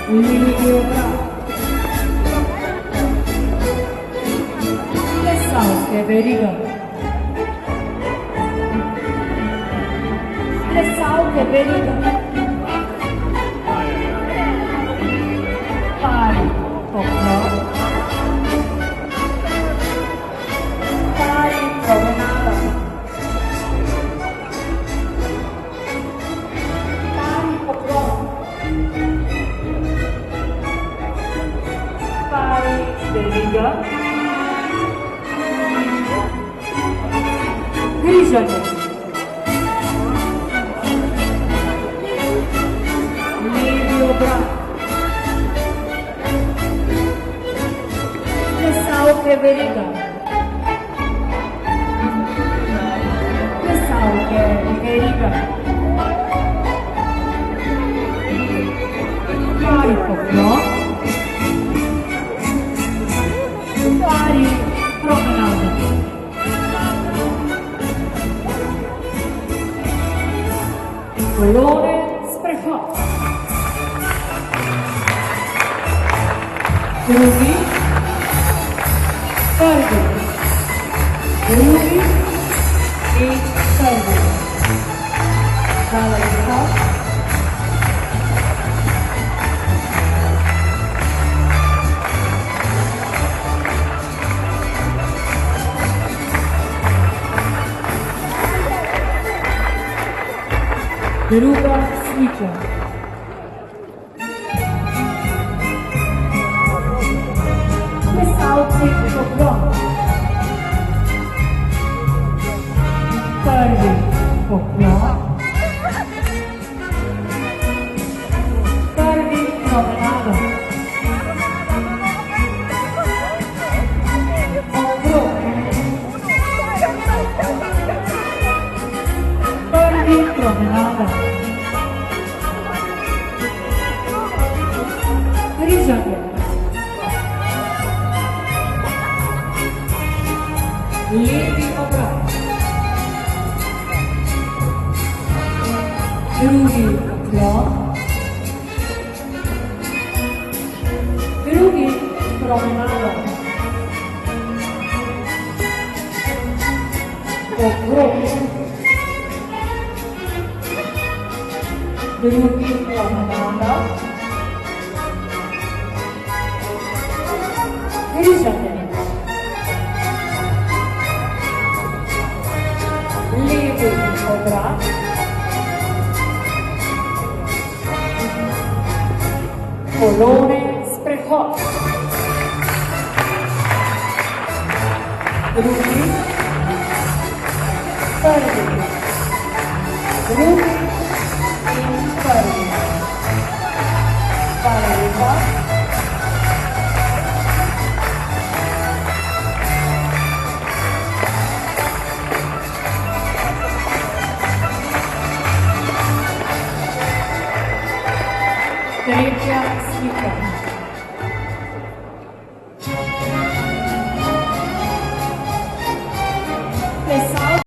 levi obrat, plesalke veriga, plesalke veriga, pari poklon, pari promenada, pari poklon, pari veriga, križanje, levi obrat, plesalke veriga, plesalke veriga, pari poklon, pari promenada, kolone sprehod, drugi, prvi, drugi in prvi. Hvala lepa. Druga slika. Plesalci poklon. Prvi poklon. Prvi promenada. Okrog. Prvi promenada. Križanje. Levi obrat. Drugi poklon. Drugi promenada. Okrog. Drugi promenada. Križanje. Levi obrat. Kolone sprehod. Drugi, prvi, drugi in prvi. Hvala lepa. Tretja slika.